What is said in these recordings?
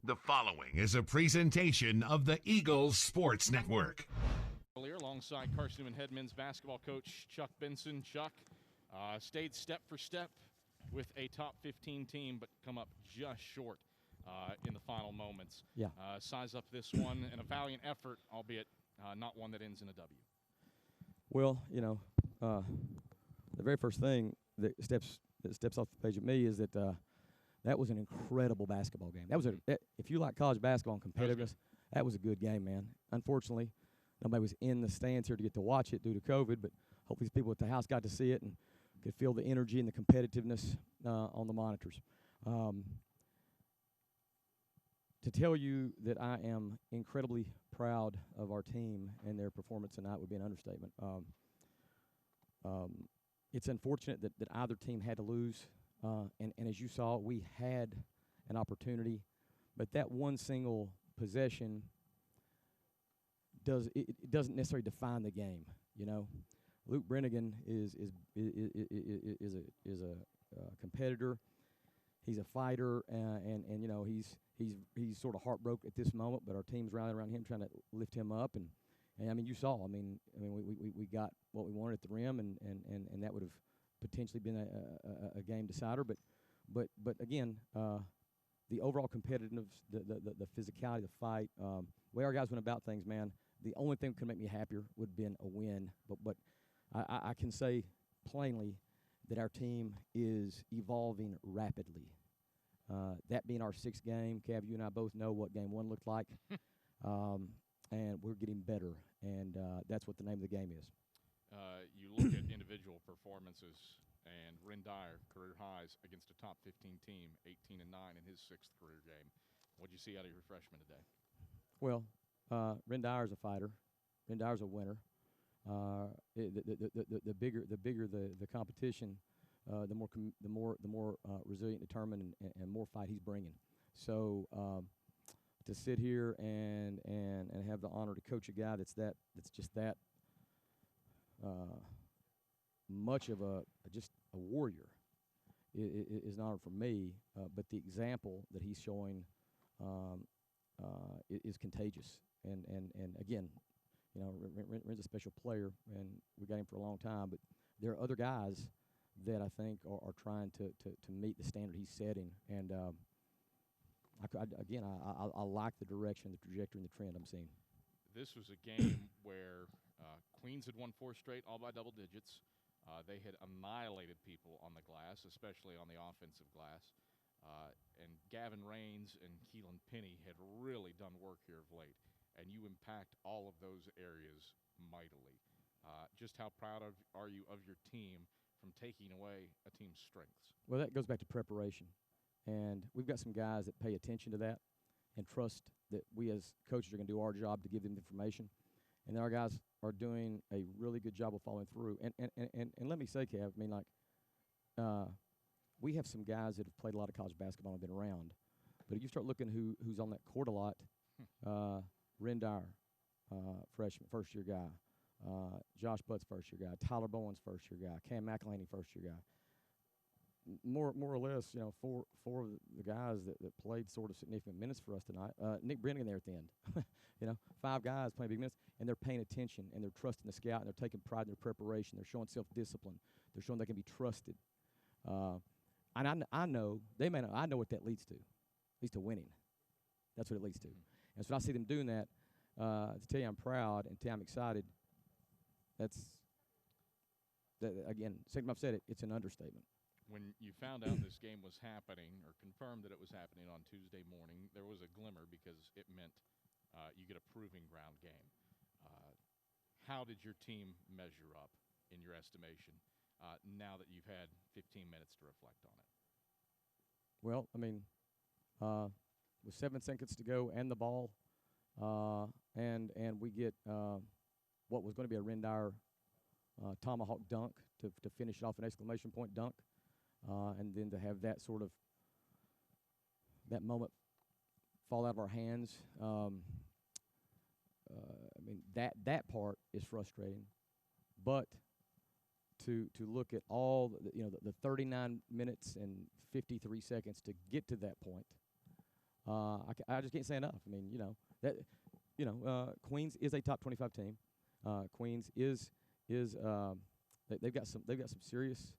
The following is a presentation of the Eagles Sports Network. Earlier, alongside Carson-Newman head men's basketball coach Chuck Benson. Chuck stayed step for step with a top 15 team, but come up just short in the final moments. Yeah. Size up this one in a valiant effort, albeit not one that ends in a W. Well, the very first thing that steps off the page at me is that that was an incredible basketball game. That was if you like college basketball and competitiveness, that was a good game, man. Unfortunately, nobody was in the stands here to get to watch it due to COVID, but hopefully people at the house got to see it and could feel the energy and the competitiveness on the monitors. To tell you that I am incredibly proud of our team and their performance tonight would be an understatement. It's unfortunate that either team had to lose, and as you saw, we had an opportunity, but that one single possession doesn't necessarily define the game. You know, Luke Brennigan is a competitor. He's a fighter, and you know he's sort of heartbroken at this moment, but our team's rallying around him, trying to lift him up. And I mean, you saw. I mean, we got what we wanted at the rim, and that would have potentially been a game decider. But again, the overall competitiveness, the physicality, the fight, way our guys went about things, man. The only thing that could make me happier would have been a win. But I can say plainly that our team is evolving rapidly. That being our sixth game, Cav, you and I both know what game one looked like, and we're getting better, and that's what the name of the game is. You look at individual performances, and Ren Dyer, career highs against a top 15 team, 18-9 in his sixth career game. What did you see out of your freshman today? Well, Ren Dyer's a fighter. Ren Dyer's a winner. The bigger the competition, the more resilient, determined, and more fight he's bringing. So to sit here and have the honor to coach a guy that's just that much of just a warrior is an honor for me. But the example that he's showing is contagious. And again, you know, Ren's a special player, and we got him for a long time. But there are other guys that I think are trying to meet the standard he's setting. And I like the direction, the trajectory, and the trend I'm seeing. This was a game where Queens had won 4 straight, all by double digits. They had annihilated people on the glass, especially on the offensive glass. And Gavin Raines and Keelan Penny had really done work here of late. And you impact all of those areas mightily. Just how proud are you of your team from taking away a team's strengths? Well, that goes back to preparation. And we've got some guys that pay attention to that and trust that we as coaches are going to do our job to give them information. And our guys are doing a really good job of following through. And let me say, Kev, I mean, like, we have some guys that have played a lot of college basketball and been around. But if you start looking who's on that court a lot, Ren Dyer, freshman, first-year guy. Josh Butt's first-year guy. Tyler Bowen's first-year guy. Cam McElhaney, first-year guy. More or less, you know, four of the guys that played sort of significant minutes for us tonight. Nick Brennan there at the end. You know, 5 guys playing big minutes, and they're paying attention, and they're trusting the scout, and they're taking pride in their preparation. They're showing self-discipline. They're showing they can be trusted. And I know, they may not, I know what that leads to. It leads to winning. That's what it leads to. And so when I see them doing that, to tell you I'm proud and tell you I'm excited, again, second time I've said it, it's an understatement. When you found out this game was happening, or confirmed that it was happening on Tuesday morning, there was a glimmer because it meant you get a proving ground game. How did your team measure up, in your estimation, now that you've had 15 minutes to reflect on it? Well, I mean, with 7 seconds to go and the ball, and we get what was going to be a Ren Dyer tomahawk dunk to finish it off, an exclamation point dunk, and then to have that sort of that moment fall out of our hands. I mean, that part is frustrating, but to look at all the 39 minutes and 53 seconds to get to that point, I just can't say enough. I mean, Queens is a top 25 team. Queens they've got some serious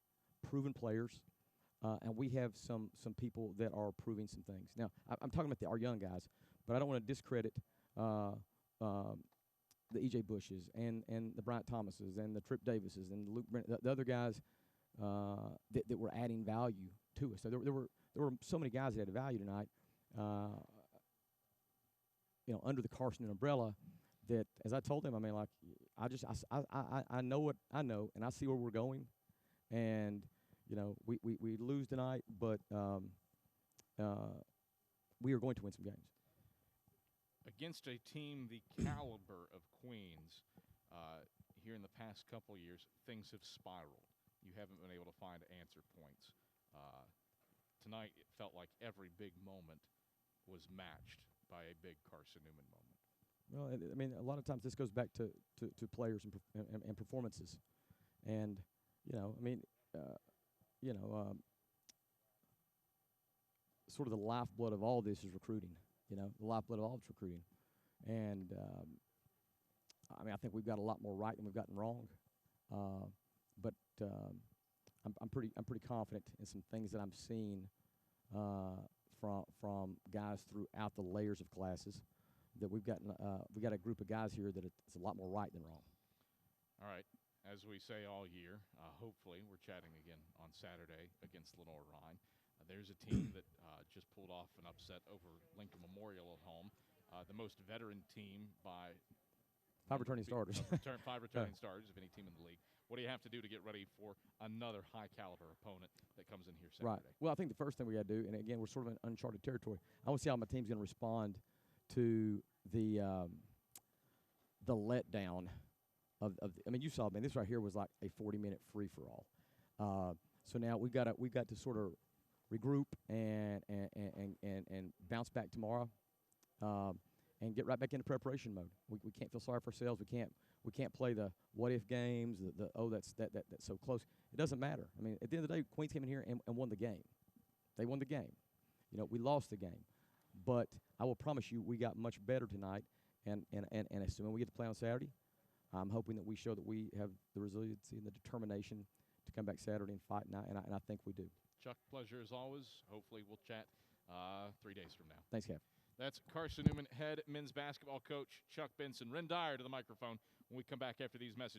proven players, and we have some people that are proving some things. Now, I'm talking about our young guys, but I don't want to discredit the E.J. Bushes and the Bryant Thomases and the Trip Davises and Luke Brent, the other guys that were adding value to us. So there were so many guys that had value tonight, under the Carson umbrella. That, as I told them, I mean, like, I know what I know, and I see where we're going, and we lose tonight, but we are going to win some games. Against a team the caliber of Queens, here in the past couple of years, things have spiraled. You haven't been able to find answer points. Tonight, it felt like every big moment was matched by a big Carson-Newman moment. Well, I mean, a lot of times this goes back to players and performances, and sort of the lifeblood of all this is recruiting. The lifeblood of all it's recruiting, and I mean, I think we've got a lot more right than we've gotten wrong, but I'm pretty confident in some things that I'm seeing from guys throughout the layers of classes. That we got a group of guys here that it's a lot more right than wrong. All right. As we say all year, hopefully we're chatting again on Saturday against Lenore Rhine. There's a team that just pulled off an upset over Lincoln Memorial at home. The most veteran team by 5 returning starters. 5 returning starters of any team in the league. What do you have to do to get ready for another high-caliber opponent that comes in here Saturday? Right. Well, I think the first thing we got to do, and again, we're sort of in uncharted territory. I want to see how my team's going to respond to the letdown of I mean, you saw, man, this right here was like a 40-minute free-for-all. So now we got to sort of regroup and bounce back tomorrow, and get right back into preparation mode. We can't feel sorry for ourselves. We can't play the what if games. That's so close. It doesn't matter. I mean, at the end of the day, Queens came in here and won the game. They won the game. We lost the game. But I will promise you, we got much better tonight, and assuming we get to play on Saturday, I'm hoping that we show that we have the resiliency and the determination to come back Saturday and fight, and I think we do. Chuck, pleasure as always. Hopefully we'll chat 3 days from now. Thanks, Kev. That's Carson-Newman head men's basketball coach Chuck Benson. Ren Dyer to the microphone when we come back after these messages.